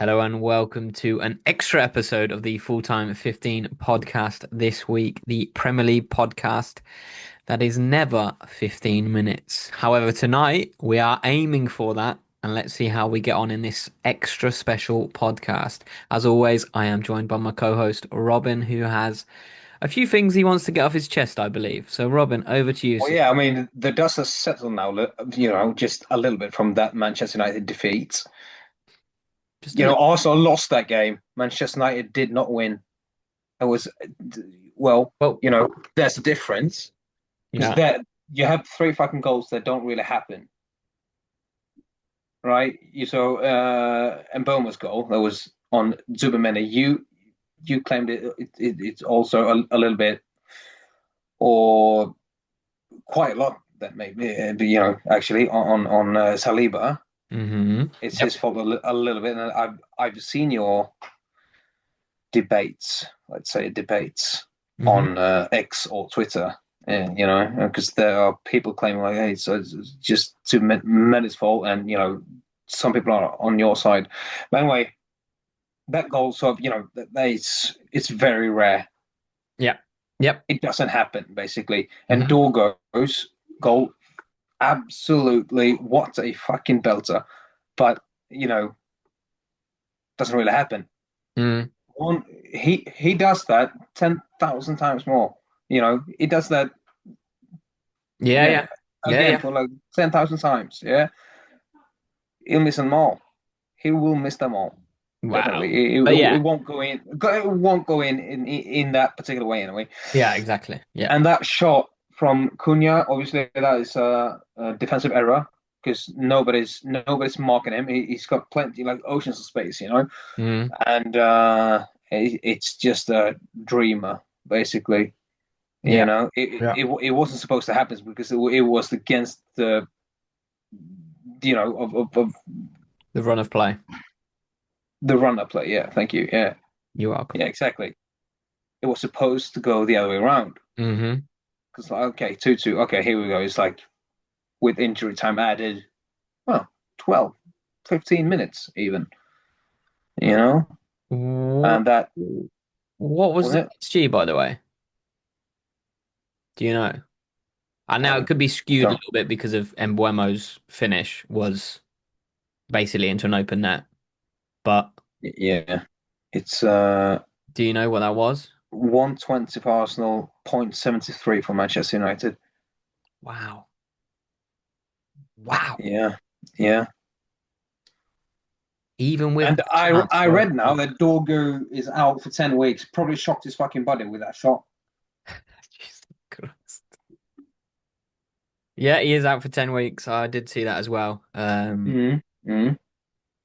Hello and welcome to an extra episode of the Full Time 15 podcast this week, the Premier League podcast that is never 15 minutes. However, tonight we are aiming for that, and let's see how we get on in this extra special podcast. As always, I am joined by my co-host Robin, who has a few things he wants to get off his chest, I believe. So, Robin, over to you, Well, sir. yeah, I mean, the dust has settled now, just a little bit from that Manchester United defeat. Just a little. Arsenal lost that game. Manchester United did not win. It was, well, Well, there's a difference because yeah. that you have three fucking goals that don't really happen, right? You saw Mbomo's goal that was on Zubameni. You claimed it's also a little bit or quite a lot that maybe actually on Saliba. It's Yep. his fault a little bit, and I've seen your debates, let's say debates hmm on X or Twitter, and because there are people claiming like, hey, so it's just two minutes fault, and some people are on your side. But anyway, that goal, so it's very rare. Yep. Yep. It doesn't happen basically, and hmm Dorgo's goal, absolutely, what a fucking belter, but doesn't really happen. Mm. One he does that 10,000 times more. He does that, Yeah, yeah, yeah. Yeah, again yeah. for like 10,000 times. Yeah, he'll miss them all. He will miss them all. Wow. Definitely, But it yeah, won't go in. It won't go in that particular way anyway. yeah, exactly. Yeah. And that shot from Cunha, obviously, that is a defensive error because nobody's marking him. He's got plenty, like oceans of space, Mm. and it's just a dreamer basically. Yeah. Yeah. It wasn't supposed to happen because it was against the of The run of play. the runner play. Yeah, thank you. Yeah, You're welcome. yeah, exactly. It was supposed to go the other way around hmm because like, okay, 2-2. Okay, here we go. It's like with injury time added, well, 12, 15 minutes even. You know, What, and that what was was the it. XG, by the way? Do you know? And now it I could be skewed a don't. little bit because of Embuemo's finish was basically into an open net. But Yeah, it's do you know what that was? 120 for Arsenal, 0.73 for Manchester United. Wow. Wow. Yeah, yeah. Even with And the I transfer. read now that Dorgu is out for 10 weeks. Probably shocked his fucking body with that shot. Jesus Christ. Yeah, he is out for 10 weeks. I did see that as well. Mm, mm.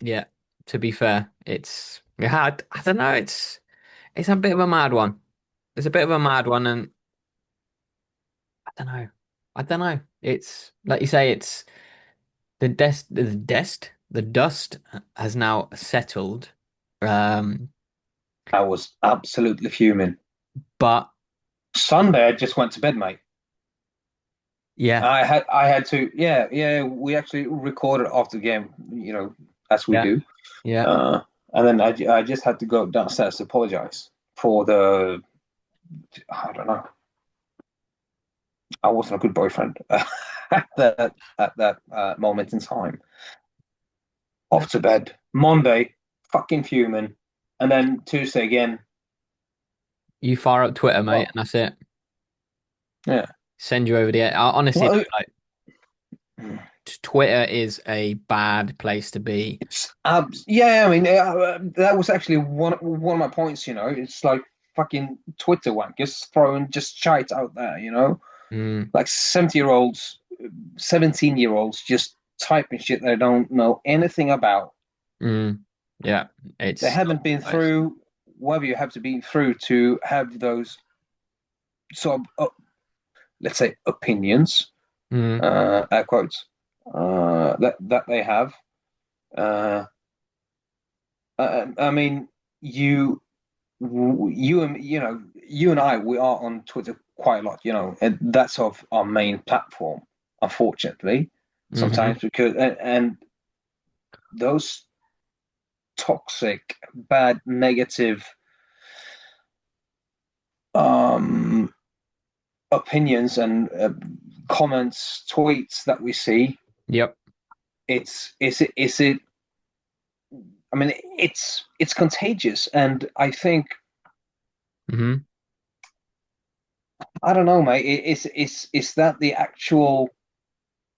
Yeah, to be fair, it's yeah, I don't know, it's a bit of a mad one. It's a bit of a mad one, and I don't know. I don't know. It's like you say, it's the dust has now settled. Um, I was absolutely fuming. but Sunday, I just went to bed, mate. yeah, I had to, yeah, yeah. We actually recorded after the game, as we yeah, do. yeah. Uh, and then I just had to go downstairs to apologize for the, I don't know, I wasn't a good boyfriend at that moment in time. No, Off to bed. Monday, fucking fuming. And then Tuesday again. you fire up Twitter, mate, Well, and that's it. yeah. Send you over the honestly, Well, like, Twitter is a bad place to be. it's yeah. I mean, that was actually one of my points. It's like fucking Twitter wankers throwing just shite out there. Mm, Like 70-year-olds, 17-year-olds just typing shit they don't know anything about. mm, yeah, They it's not haven't been the place. through whatever you have to be through to have those sort of, let's say, opinions, Mm, air quotes, that they have. Uh, I mean, you and I, we are on Twitter quite a lot, and that's sort of our main platform, unfortunately, hmm sometimes because and those toxic, bad, negative um, opinions and comments, tweets that we see, Yep. is it? I mean, it's contagious, and I think Hmm. I don't know, mate. Is that the actual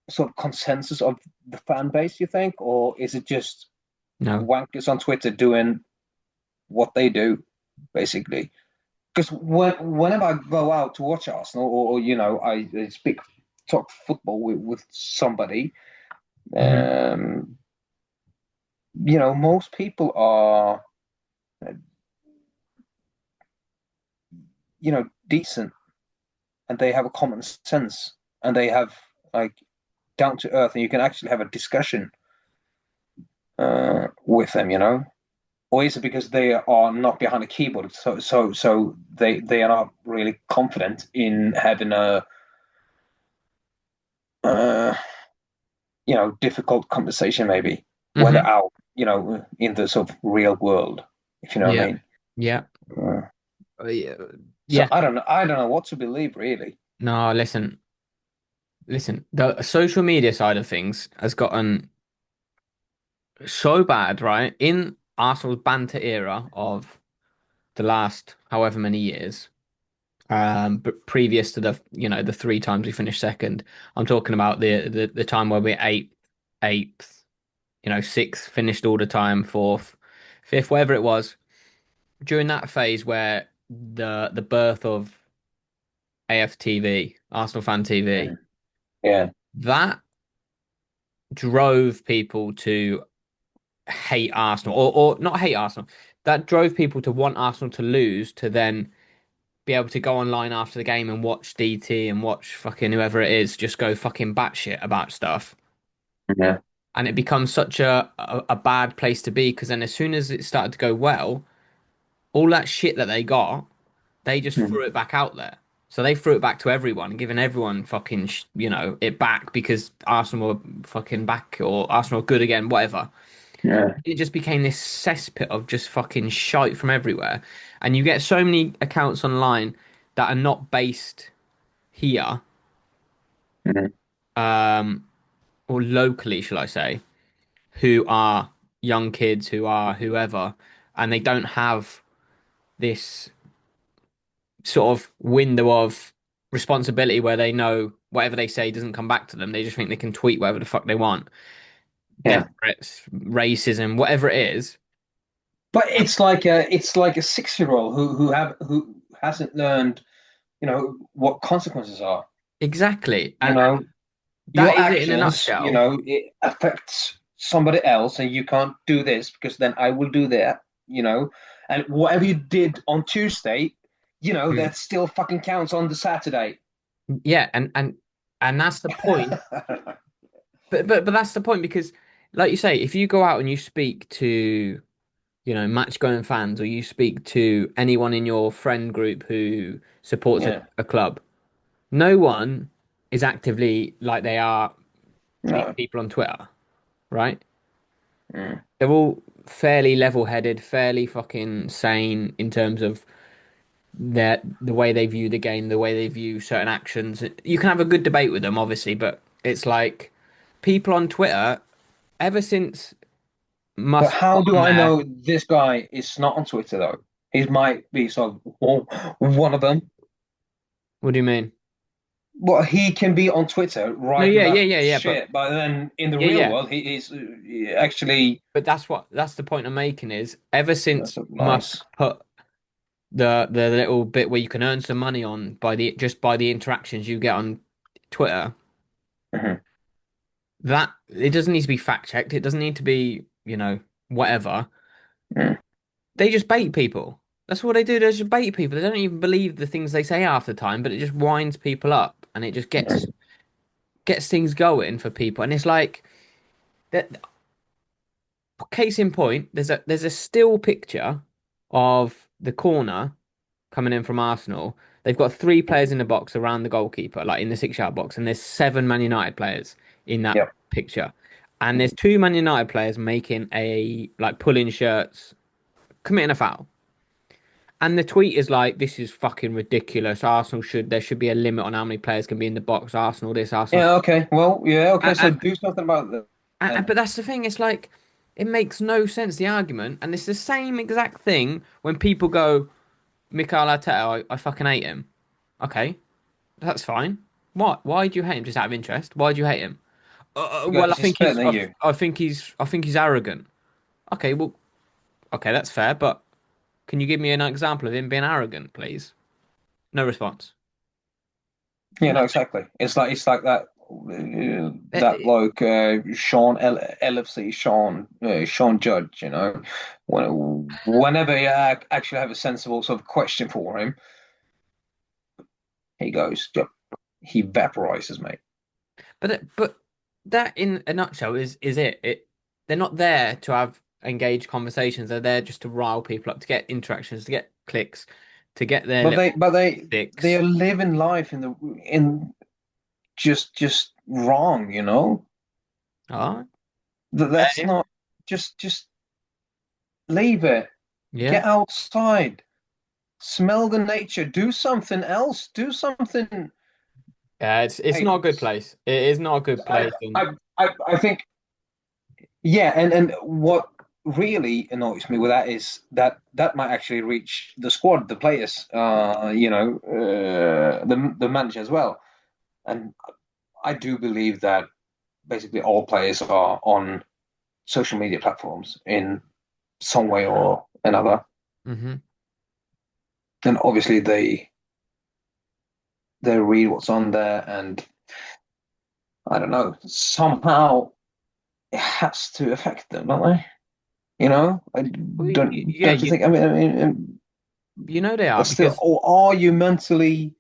sort of consensus of the fan base? You think, or is it just No. wankers on Twitter doing what they do, basically? Because whenever I go out to watch Arsenal, or I speak talk football with somebody, Hmm. um, most people are decent, and they have a common sense, and they have like down to earth, and you can actually have a discussion with them, or is it because they are not behind a keyboard, so they are not really confident in having a uh, difficult conversation, maybe when they're Hmm. out, in the sort of real world, if you know what I Yeah. mean. Yeah. Uh, Yeah. so Yeah. I don't know what to believe, really. No, listen. The social media side of things has gotten so bad, right? In Arsenal's banter era of the last however many years, but previous to the 3 times we finished second, I'm talking about the time where we're eighth, sixth, finished all the time, fourth, fifth, whatever it was. During that phase where the birth of AFTV, Arsenal Fan TV, Mm. Yeah. that drove people to hate Arsenal, or not hate Arsenal. That drove people to want Arsenal to lose, to then be able to go online after the game and watch DT and watch fucking whoever it is just go fucking batshit about stuff. Yeah. And it becomes such a bad place to be, because then as soon as it started to go well, all that shit that they got, they just Mm. threw it back out there. So they threw it back to everyone, giving everyone fucking, it back because Arsenal were fucking back, or Arsenal were good again, whatever. Yeah. It just became this cesspit of just fucking shite from everywhere. And you get so many accounts online that are not based here, Mm. um, or locally, shall I say, who are young kids, who are whoever, and they don't have this sort of window of responsibility where they know whatever they say doesn't come back to them. They just think they can tweet whatever the fuck they want. Death Yeah. threats, racism, whatever it is. But it's like a 6-year-old who hasn't learned, what consequences are. Exactly. You And know, that your is it in a actions, nutshell. it affects somebody else, and you can't do this because then I will do that. And whatever you did on Tuesday, Mm. that still fucking counts on the Saturday. Yeah, and that's the point. But that's the point, because like you say, if you go out and you speak to, match going fans, or you speak to anyone in your friend group who supports a, Yeah. a club, no one is actively like they are these No. people on Twitter, right? Mm. They're all fairly level-headed, fairly fucking sane in terms of the way they view the game, the way they view certain actions. You can have a good debate with them, obviously, but it's like people on Twitter, ever since But Musk how got do on I there. know this guy is not on Twitter though? He might be sort of one of them. What do you mean? Well, he can be on Twitter No, writing yeah, yeah, about yeah, yeah, but shit, but then in the yeah, real yeah. world, he's actually But that's the point I'm making, is ever since Musk nice. put the little bit where you can earn some money on by the interactions you get on Twitter, Mhm. that it doesn't need to be fact checked. It doesn't need to be, whatever. Mm. They just bait people. That's what they do. They just bait people. They don't even believe the things they say half the time, but it just winds people up, and it just Mm. gets things going for people. And it's like that. Case in point, there's a still picture of the corner coming in from Arsenal. They've got 3 players in the box around the goalkeeper, like in the 6-yard box, and there's 7 Man United players in that Yep. picture. and there's two Man United players making a like pulling shirts, committing a foul. And the tweet is like, "This is fucking ridiculous. There should be a limit on how many players can be in the box. Arsenal this, Arsenal." Yeah, okay. Well, yeah, okay. So And, do something about that then. but that's the thing. It's like it makes no sense the argument, and it's the same exact thing when people go, "Mikel Arteta, I fucking hate him." Okay, that's fine. What? Why do you hate him? Just out of interest. Why do you hate him? Well, Because he's better than you. I think he's arrogant. Okay, well, okay, that's fair. But can you give me an example of him being arrogant, please? No response. Yeah, no, Nothing. exactly. It's like that Eh, that eh, bloke Sean LFC Sean Judge. Whenever you actually have a sensible sort of question for him, he goes, "Yep," he vaporizes, mate. but that in a nutshell is it. They're not there to have engaged conversations. They're there just to rile people up, to get interactions, to get clicks, to get their But they little but they dicks. are living life in just wrong. Oh, That's not just leave it. yeah. Get outside. Smell the nature. Do something else. Do something. Yeah, it's Hey, not a good place. It is not a good I, place, and I think, yeah, and what really annoys me with that is that might actually reach the squad, the players, the manager as well. And I do believe that basically all players are on social media platforms in some way or another, hmm and obviously they read what's on there, and I don't know, somehow it has to affect them, don't they? I well, yeah, don't you think? I mean, you know they are but still, because or are you mentally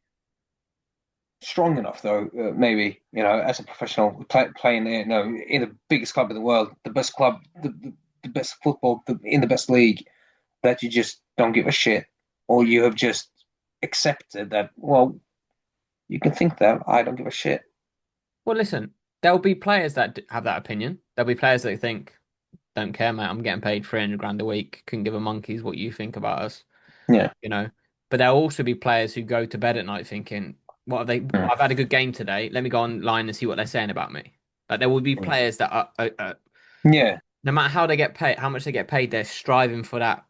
strong enough though? Maybe as a professional playing, in the biggest club in the world, the best club, the best football, in the best league, that you just don't give a shit, or you have just accepted that. Well, you can think that I don't give a shit. well, listen, there'll be players that have that opinion. There'll be players that think, "Don't care, mate. I'm getting paid 300 grand a week. Couldn't give a monkey's what you think about us." Yeah. you know. But there'll also be players who go to bed at night thinking, "What have they? Mm. I've had a good game today. Let me go online and see what they're saying about me." Like there will be players that Yeah. no matter how they get paid, how much they get paid, they're striving for that,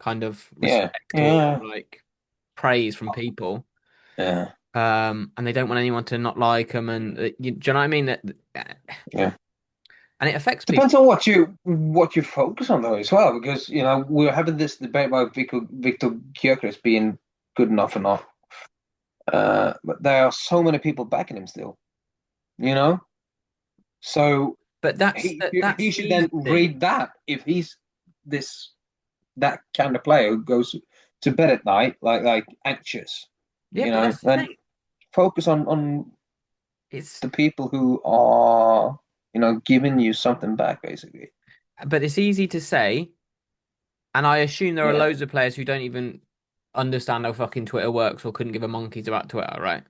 kind of Yeah. respect or Yeah. like praise from people. Yeah. And they don't want anyone to not like them, and do you know what I mean? Yeah. And it affects people. Depends on what you focus on though as well, because we're having this debate about Victor Gyökeres being good enough or not. But there are so many people backing him still, you know. So But he that's should then easy. read that if he's this that kind of player who goes to bed at night like anxious, Yeah, but that's the then thing. focus on It's the people who are giving you something back basically. but it's easy to say. And I assume there are Yeah. loads of players who don't even understand how fucking Twitter works or couldn't give a monkey's about Twitter, right?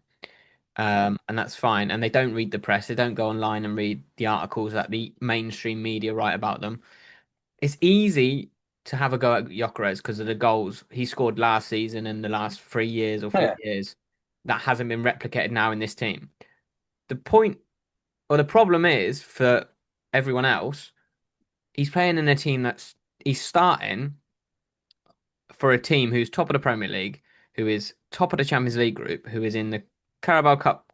And that's fine. And they don't read the press. They don't go online and read the articles that the mainstream media write about them. It's easy to have a go at Gyökeres because of the goals he scored last season and the last 3 years or four Yeah. years. That hasn't been replicated now in this team. The point or the problem is for everyone else, he's playing in a team he's starting for a team who's top of the Premier League, who is top of the Champions League group, who is in the Carabao Cup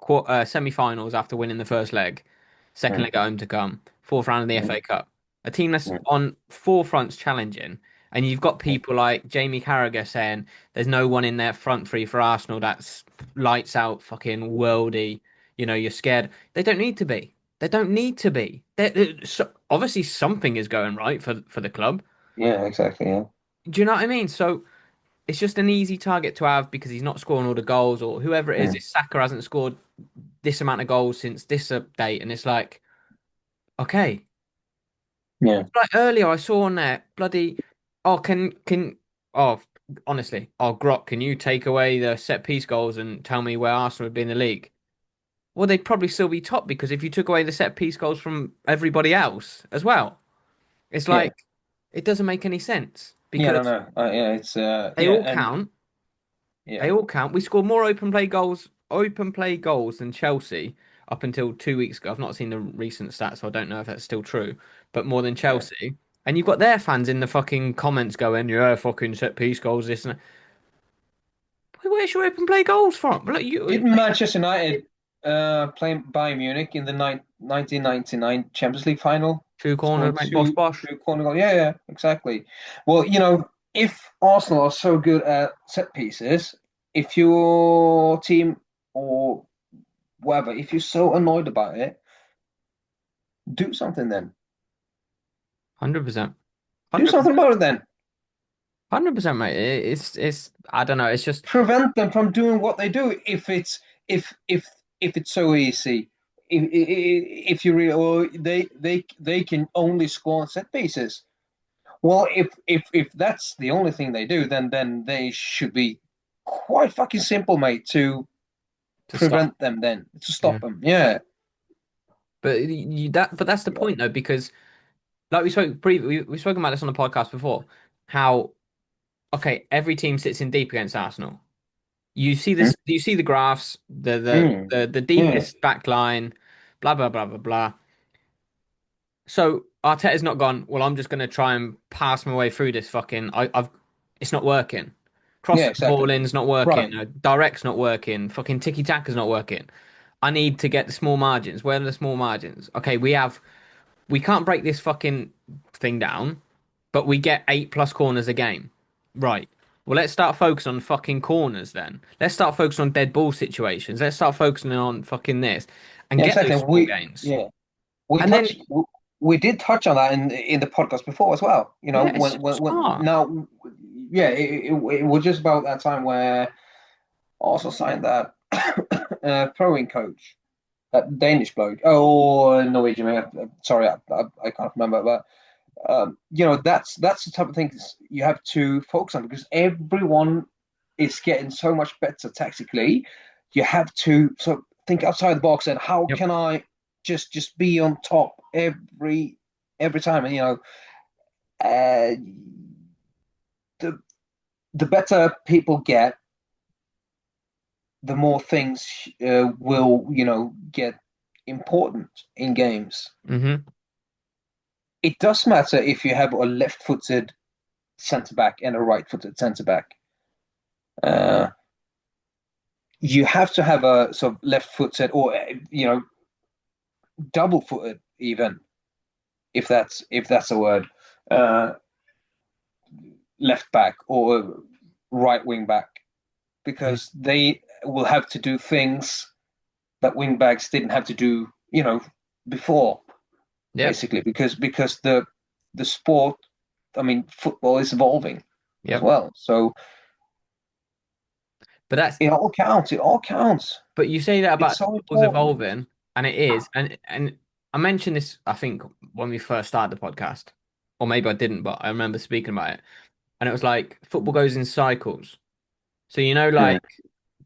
semi-finals after winning the first leg, second Mm, leg at home to come, fourth round of the mm, FA Cup. A team that's mm. on four fronts challenging, and you've got people like Jamie Carragher saying there's no one in their front three for Arsenal that's lights out, fucking worldy. You're scared. They don't need to be. They don't need to be. Obviously something is going right for the club. Yeah, exactly. Yeah. Do you know what I mean? So it's just an easy target to have because he's not scoring all the goals or whoever it is. Mm, If Saka hasn't scored this amount of goals since this date, and it's like, okay. yeah. Like earlier, I saw on there, bloody, oh, oh, honestly, oh, Grok, can you take away the set piece goals and tell me where Arsenal would be in the league? well, they'd probably still be top because if you took away the set piece goals from everybody else as well, it's Yeah, like it doesn't make any sense yeah, no, because no, yeah, it's they yeah, all and count. yeah, They all count. We scored more open play goals than Chelsea up until 2 weeks ago. I've not seen the recent stats, so I don't know if that's still true, but more than yeah. Chelsea. And you've got their fans in the fucking comments going, "Yeah, fucking set piece goals, this and that." Where's your open play goals from? Look, you Didn't Manchester United play Bayern Munich in the 1999 Champions League final? two corners, Scored mate. Bosh bosh. two corner goals. Yeah, yeah, exactly. Well, if Arsenal are so good at set pieces, if your team or whatever, if you're so annoyed about it, do something then. 100%. Do something 100%. about it then. 100%, mate. It's I don't know. It's just Prevent them from doing what they do if if if it's so easy. If you really, well, they can only score on set pieces. Well, if that's the only thing they do, then they should be quite fucking simple, mate, to to stop. prevent them, then to Yeah. stop them. Yeah, But that's the yeah. point though, because like we've spoken about this on the podcast before, how okay, every team sits in deep against Arsenal. You see Mm, this, you see the graphs, mm, the yeah, deepest back line, blah blah blah blah blah. So Arteta's not gone, well, I'm just gonna try and pass my way through this fucking I've it's not working. yeah, Crossing the ball exactly. in's not working, Right. direct's not working, fucking tiki taka's not working. I need to get the small margins. Where are the small margins? Okay, we can't break this fucking thing down, but we get 8+ corners a game. Right. Well, let's start focusing on fucking corners then. Let's start focusing on dead ball situations. Let's start focusing on fucking this and Yeah, get exactly. those small gains. We And then, touched we did touch on that in the podcast before as well. yeah, it's When smart. now, yeah, it was just about that time where also signed that throwing coach, that Danish bloke. Oh, Norwegian. Sorry, I can't remember. But that's the type of things you have to focus on because everyone is getting so much better tactically. You have to sort of think outside the box and how Yep. can I just be on top every time. And uh, the the better people get, the more things will get important in games. Mm-hmm. It does matter if you have a left-footed centre back and a right-footed centre back. Uh, you have to have a sort of left-footed or double-footed even, if that's a word, uh, left back or right wing back, because they will have to do things that wing backs didn't have to do, before, Yep. basically, because the sport, I mean, football is evolving as Yep. well. So But that's it all counts. It all counts. but you say that It's about so football's important. evolving, and it is, and I mentioned this, I think, when we first started the podcast, or maybe I didn't, but I remember speaking about it, and it was like football goes in cycles. So Mm. like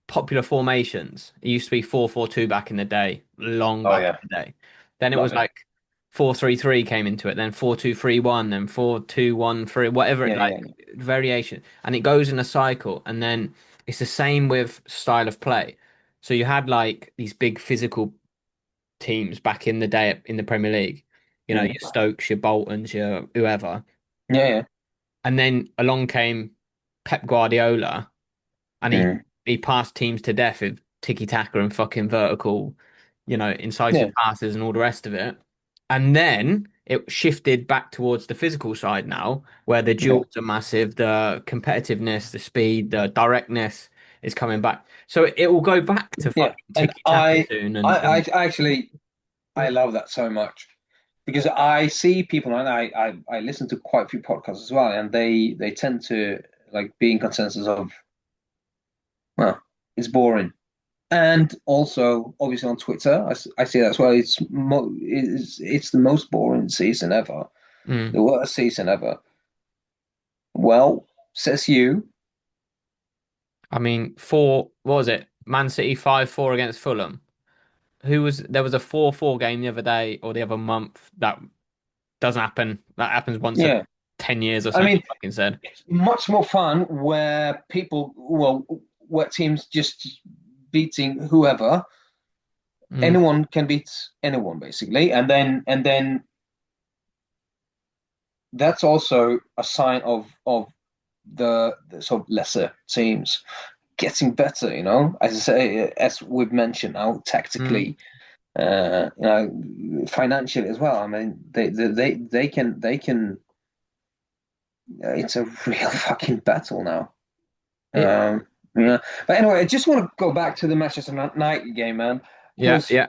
popular formations. It used to be 4-4-2 back in the day, long Oh back yeah, in the day. Then it love was it. like 4-3-3 came into it, then 4-2-3-1, then 4-2-1-3, whatever it Yeah, like yeah, variation. And it goes in a cycle. And then it's the same with style of play. So you had like these big physical teams back in the day in the Premier League, mm. your Stokes, your Boltons, your whoever. Yeah, yeah. And then along came Pep Guardiola and Mm. he passed teams to death with tiki taka and fucking vertical, incisive Yeah, passes and all the rest of it. And then it shifted back towards the physical side now, where the yeah, duels are massive, the competitiveness, the speed, the directness is coming back. So it will go back to yeah. fucking And tiki taka soon. I actually I love that so much because I see people, and I listen to quite a few podcasts as well, and they tend to like be in consensus of, well, it's boring. And also, obviously, on Twitter, I see that as well. It's the most boring season ever, Mm. the worst season ever. Well, says you. I mean, what was it? Man City 5-4 against Fulham. who was there was a 4-4 game the other day or the other month that doesn't happen. That happens once every Yeah, 10 years or I something. mean, Fucking said. it's much more fun where teams just beating whoever. Mm, Anyone can beat anyone basically, and then that's also a sign of the sort of lesser teams getting better. As I say, as we've mentioned now, mm, tactically, financially as well. I mean, they can. It's a real fucking battle now. it, Yeah, but anyway, I just want to go back to the Manchester United game, man, yeah, because yeah.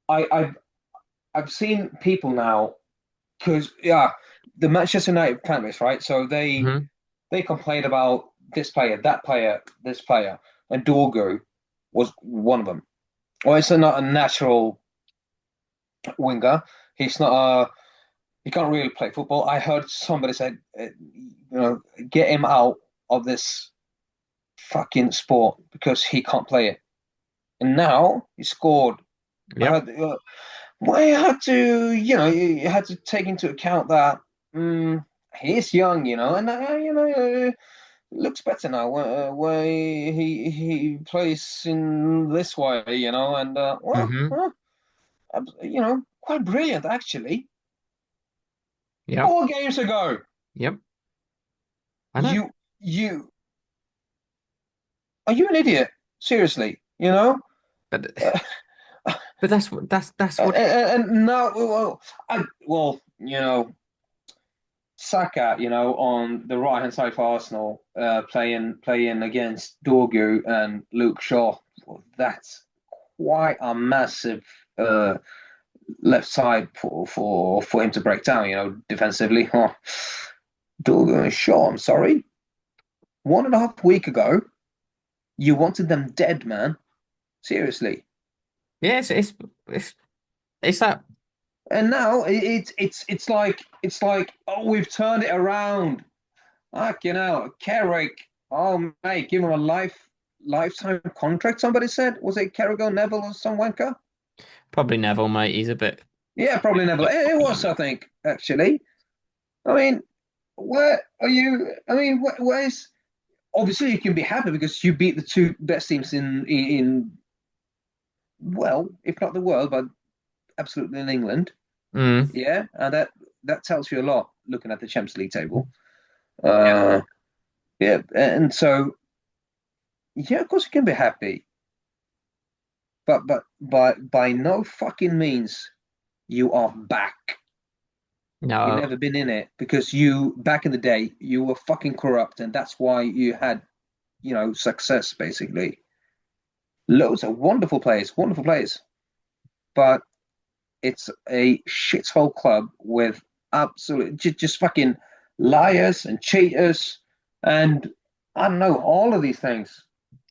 I've seen people now because the Manchester United fan base, right? So Hmm. they complained about this player, that player, this player, and Dorgo was one of them. Well, it's not a natural winger. He's not a. He can't really play football. I heard somebody say, get him out of this fucking sport because he can't play it. And now he scored. I Yep. heard, well, you had to, you had to take into account that he's young, and looks better now where he plays in this way, and Hmm. quite brilliant actually. Yep. 4 games ago, Yep. I know. you you are you an idiot? Seriously, But uh, but that's what and now, Saka, on the right hand side for Arsenal, playing against Dorgu and Luke Shaw. Well, that's quite a massive uh, left side for him to break down. Defensively. Oh, Dorgu and Shaw. I'm sorry. 1.5 week ago, you wanted them dead, man. Seriously. yeah, it's it's that And now it's like oh, we've turned it around. Fucking hell, Carrick. Oh mate, give him a lifetime contract. Somebody said, was it Carrick or Neville or some wanker? probably Neville, mate. He's a bit Yeah, probably Neville. It was, I think, actually. I mean, where are you? I mean, where's obviously you can be happy because you beat the two best teams in well, if not the world, but absolutely in England. mm, Yeah, and that tells you a lot looking at the Champions League table. yeah. Uh, yeah, and so yeah, of course you can be happy. But by no fucking means you are back. You've No. never been in it because you back in the day you were fucking corrupt and that's why you had success basically. Loads of wonderful players, but it's a shithole club with absolute just fucking liars and cheaters and I don't know all of these things.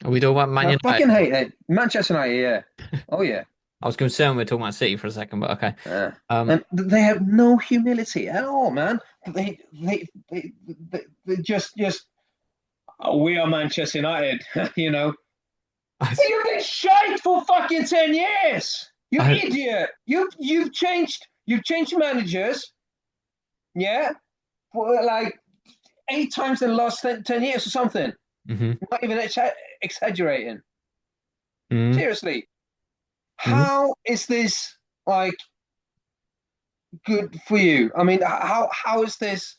Are we talking about Man I United? fucking hate it. Manchester United, yeah. Oh yeah. I was concerned we are talking about City for a second, but okay. Uh, Um, and they have no humility at all, man. They just we are Manchester United, you know. I, But you've been shite for fucking 10 years. You I, idiot. You've changed managers, yeah, for like 8 times in the last 10 years or something. mhm, Not even exaggerating. mhm, Seriously, mhm. how is this like good for you? I mean, how is this?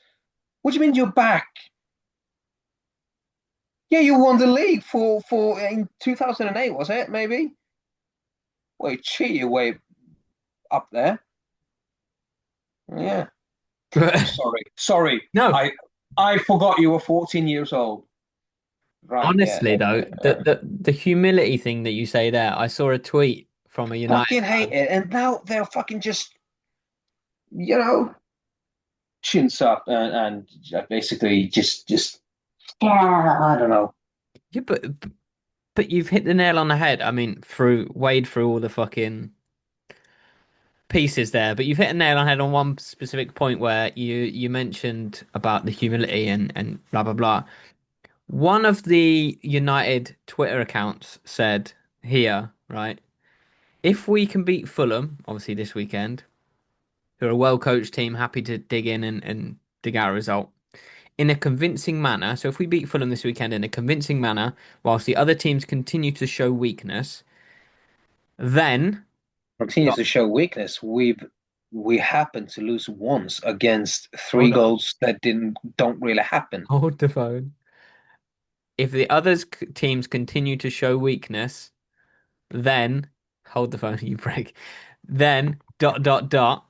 What do you mean you're back? Yeah, you won the league for in 2008, was it? Maybe. Well, you cheat your way up there. Yeah. Sorry. No, I forgot you were 14 years old. Right. Yeah. honestly though, the humility thing that you say there, I saw a tweet from a United Fucking hate fan. it. And now they're fucking just you know chins up and basically just I don't know. Yeah, but you've hit the nail on the head. I mean, wade through all the fucking pieces there, but you've hit a nail on the head on one specific point where you mentioned about the humility and blah blah blah. One of the United Twitter accounts said here, right? if we can beat Fulham, obviously this weekend, who are a well-coached team, happy to dig in and dig out a result in a convincing manner. So if we beat Fulham this weekend in a convincing manner, whilst the other teams continue to show weakness, then Continues to show weakness. We happened to lose once against three hold on, goals that don't really happen. hold the phone. If the others teams continue to show weakness, then hold the phone, you break. Then dot dot dot,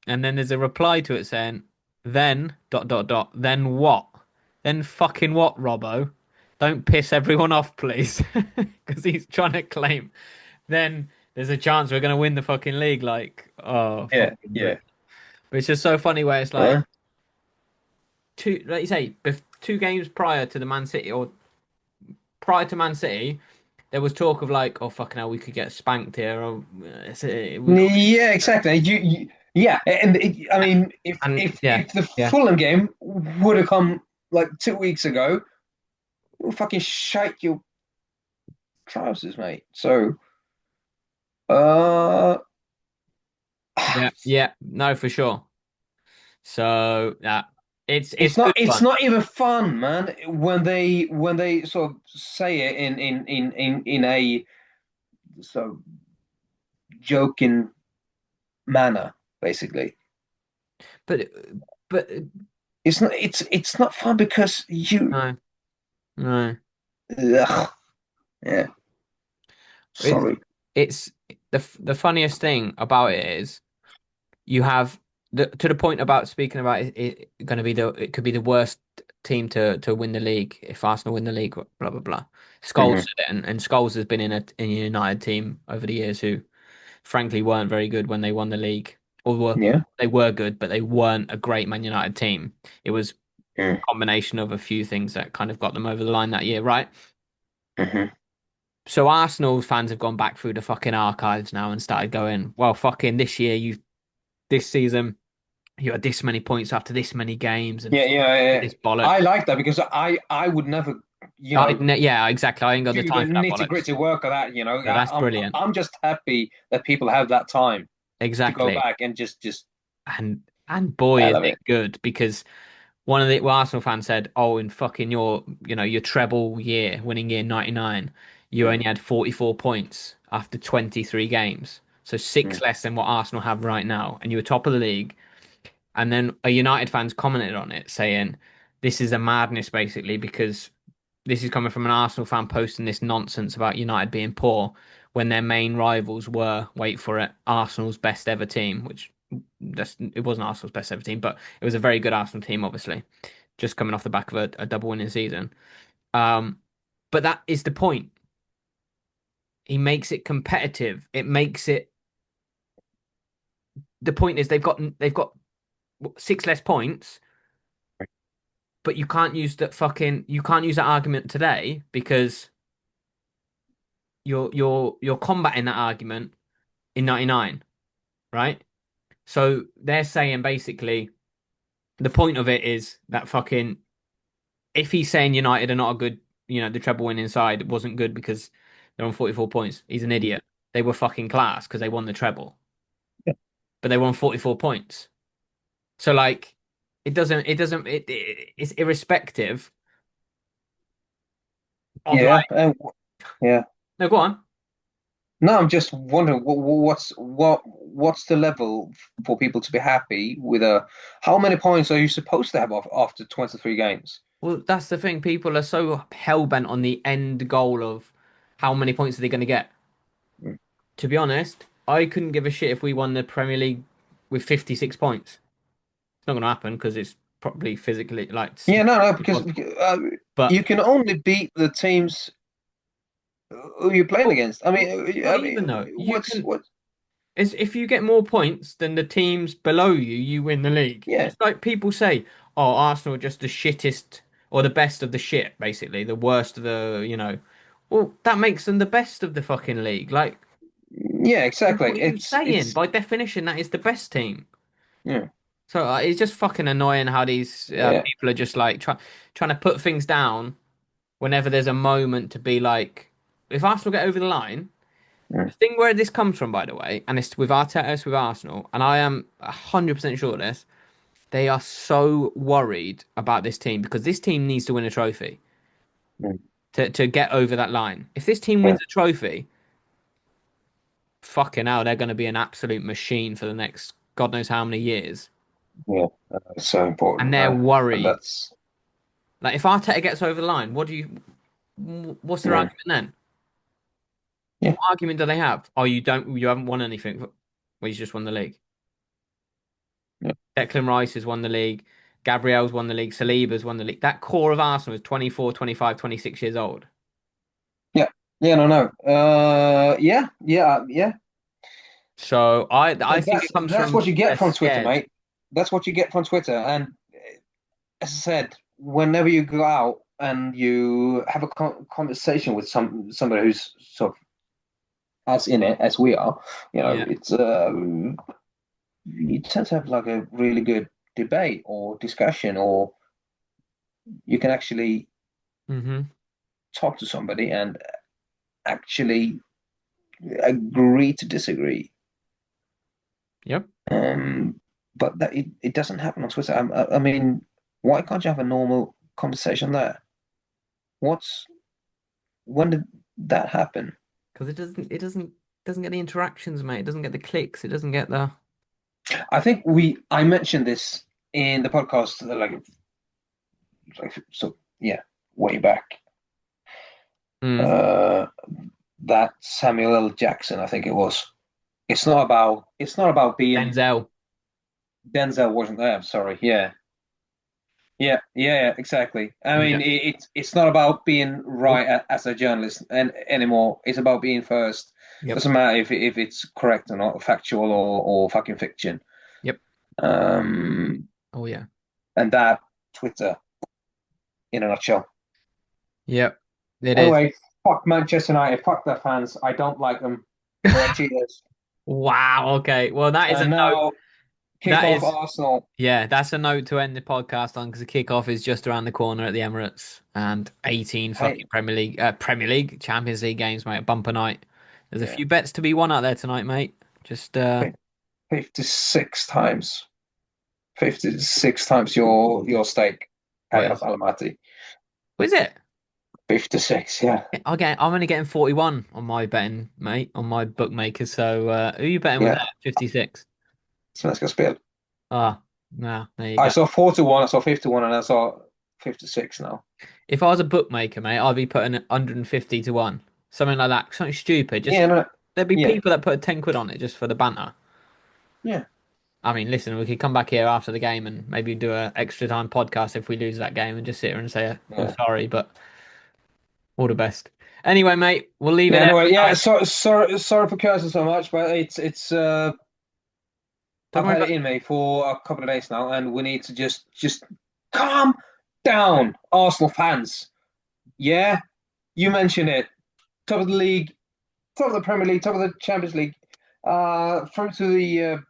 and then there's a reply to it saying, then dot dot dot. Then what? Then fucking what, Robbo? Don't piss everyone off, please, because he's trying to claim. Then there's a chance we're gonna win the fucking league. Like, oh, Yeah, fucking yeah. brilliant. But it's just so funny where it's like Huh? two, like you say, 2 games prior to the Man City or prior to Man City, there was talk of like, oh fucking hell, we could get spanked here, or we could, Yeah, exactly. Yeah, and I mean, if and if yeah, if the yeah. Fulham game would have come like 2 weeks ago, we'll fucking shite your trousers, mate. So, uh, Yeah, yeah, no, for sure. So it's it's good it's fun. not even fun, man. When they sort of say it in a sort of joking manner, basically. But but It's not fun because you. no, no. Ugh, yeah, It's sorry. it's the funniest thing about it is you have to the point about speaking about it going to be it could be the worst team to win the league if Arsenal win the league, blah blah blah. Scholes Hmm. said it, and Scholes has been in a United team over the years who frankly weren't very good when they won the league. Or Yeah. they were good, but they weren't a great Man United team. It was Mm. a combination of a few things that kind of got them over the line that year, right? Hmm. So Arsenal fans have gone back through the fucking archives now and started going, well, fucking this year, this season, you had this many points after this many games and Yeah, yeah, yeah. this bollocks. I like that because I would never, Yeah, exactly. I ain't got the do the time for that nitty bollocks. gritty work of that. So that's brilliant. I'm just happy that people have that time to go Exactly. back and just And boy, I is love it it. good because one of the Arsenal fans said, "Oh, in fucking your treble year, winning year 99, you Mm, only had 44 points after 23 games. So six mm, less than what Arsenal have right now, and you were top of the league." And then a United fans commented on it saying, "This is a madness basically because this is coming from an Arsenal fan posting this nonsense about United being poor when their main rivals were, wait for it, Arsenal's best ever team, which it wasn't Arsenal's best ever team, but it was a very good Arsenal team, obviously, just coming off the back of a double winning season. Um, but that is the point. He makes it competitive. It makes it the point is they've got 6 less points, but you can't use that argument today because you're combating that argument in 99, right? So they're saying basically the point of it is that fucking if he's saying United are not a good, the treble winning side wasn't good because they're on 44 points, he's an mm. idiot. They were fucking class because they won the treble, but they won 44 points. So like it's irrespective of Yeah, like yeah. no, go on. No, I'm just wondering what's the level for people to be happy with a. How many points are you supposed to have after 23 games? Well, that's the thing. People are so hell bent on the end goal of how many points are they going to get. Mm. To be honest, I couldn't give a shit if we won the Premier League with 56 points. It's not going to happen because it's probably physically like Yeah, no, because impossible. But you can only beat the teams who you're playing well, against. I well, mean, not even though you what's can. what? Is if you get more points than the teams below you, you win the league. Yeah, It's like people say, "Oh, Arsenal are just the shittest or the best of the shit, basically the worst of the." Well, that makes them the best of the fucking league. Like, yeah, exactly. what are you It's saying? it's By definition, that is the best team. yeah, So it's just fucking annoying how these yeah. people are just like trying to put things down whenever there's a moment to be like, if Arsenal get over the line. Mm. The thing where this comes from, by the way, and it's with Arteta, it's with Arsenal, and I am 100% sure of this. They are so worried about this team because this team needs to win a trophy Mm. to get over that line. If this team Yeah, wins a trophy, fucking hell, they're going to be an absolute machine for the next God knows how many years. yeah, it's so And important, they're man. And worried. that's Like if Arteta gets over the line, what's their yeah, argument then? yeah, What argument do they have? Oh, you haven't won anything. Well, you just won the league. yeah, Declan Rice has won the league. Gabriel's won the league. Saliba's won the league. That core of Arsenal is 24, 25, 26 years old. yeah, yeah. No, no. Yeah, yeah, yeah. So I But think it comes that's from what you they're get from Twitter, scared. mate. That's what you get from Twitter. And as I said, whenever you go out and you have a conversation with somebody who's sort of as in it as we are, Yeah. it's you tend to have like a really good debate or discussion, or you can actually Mm-hmm. talk to somebody and actually agree to disagree. Yep. Um, but it doesn't happen on Twitter. I mean, why can't you have a normal conversation there? What's when did that happen? Because it doesn't get the interactions, mate. It doesn't get the clicks. It doesn't get the I think I mentioned this in the podcast like so yeah, way back. mm. Uh, that Samuel L. Jackson, I think it was. It's not about being Denzel. Denzel wasn't there. I'm sorry. Yeah. Yeah, yeah, yeah, exactly. I mean, Yeah. it's not about being Oh, right as a journalist and anymore. It's about being first. yep. Doesn't matter if it's correct or not, factual or fucking fiction. Yep. Um, Oh yeah. and that Twitter in a nutshell. Yep. It is. Anyway, fuck Manchester United, fuck their fans. I don't like them. They're cheaters. Wow. Okay. Well, that is a And note. now kick That off is. Arsenal. Yeah, that's a note to end the podcast on because the kickoff is just around the corner at the Emirates and 18 Hey, fucking Premier League, Champions League games, mate. Bumper night. There's a yeah, few bets to be won out there tonight, mate. Just 56 times. 56 times your stake what at is? Almaty. What is it? 56, yeah. I'm only getting 41 on my betting, mate, on my bookmaker. So who are you betting with Yeah. that? 56. Svenska Spel. Ah, no, there you I go. saw 41, I saw 51, and I saw 56 now. If I was a bookmaker, mate, I'd be putting 150 to 1. Something like that. Something stupid. Yeah, Just no, there'd be yeah, people that put 10 quid on it just for the banter. yeah, I mean, listen, we could come back here after the game and maybe do a extra time podcast if we lose that game and just sit here and say we're yeah. sorry, but all the best. Anyway, mate, we'll leave it Yeah, there anyway, for yeah, tonight. sorry for cursing so much, but it's Don't I've worry had about it in me for a couple of days now, and we need to just calm down, Arsenal fans. Yeah, you mentioned it. Top of the league, top of the Premier League, top of the Champions League, through to the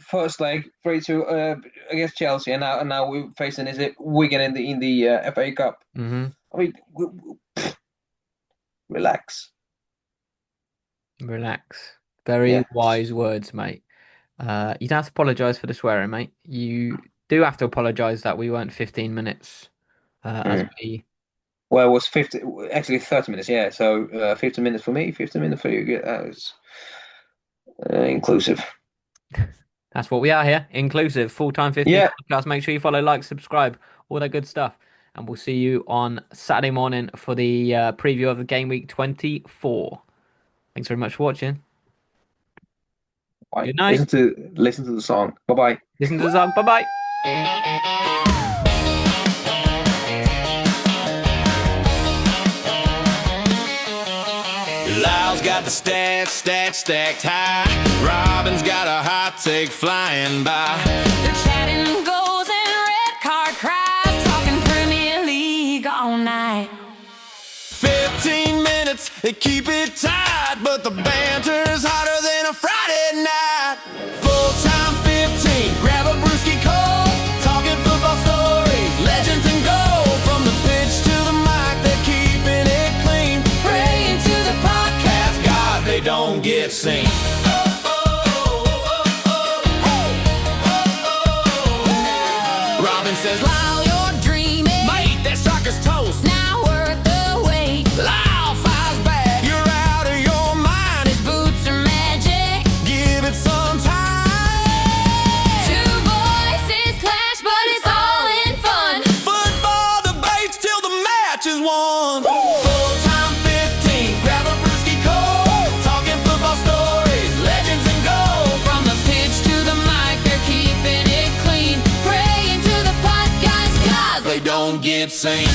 first leg, 3-2 against Chelsea, and now we're facing is it Wigan in the FA Cup. hmm I mean, relax. Relax. Very Yeah. wise words, mate. You don't have to apologise for the swearing, mate. You do have to apologise that we weren't 15 minutes as Mm. we. Well, it was 50, actually 30 minutes. Yeah, so 15 minutes for me, 15 minutes for you. Yeah, that was inclusive. That's what we are here, inclusive, full-time 15 Yeah. podcast. Make sure you follow, like, subscribe, all that good stuff. And we'll see you on Saturday morning for the preview of the game week 24. Thanks very much for watching. Bye. Good night. Listen to the song. Bye bye. Listen to the song. Bye bye. Lyle's got the stacked high. Robin's got a hot take flying by. They're chatting goals and red card cries, talking Premier League all night. 15 minutes, they keep it tight, but the banter's hotter than a Friday night. Full time 15, grab a brewski cold, talking football stories, legends and gold. From the pitch to the mic, they're keeping it clean. Praying to the podcast Podcast God get seen. Robin says, While you're dreaming, mate, that striker's toast. now worth the wait. Lyle fires back. You're out of your mind. His boots are magic. Give it some time. Two voices clash, but it's all in fun. Football debates till the match is won. Full-time 15, grab a brewski cold. Talking football stories, legends and gold. From the pitch to the mic, they're keeping it clean. Praying to the podcast gods. They don't get seen.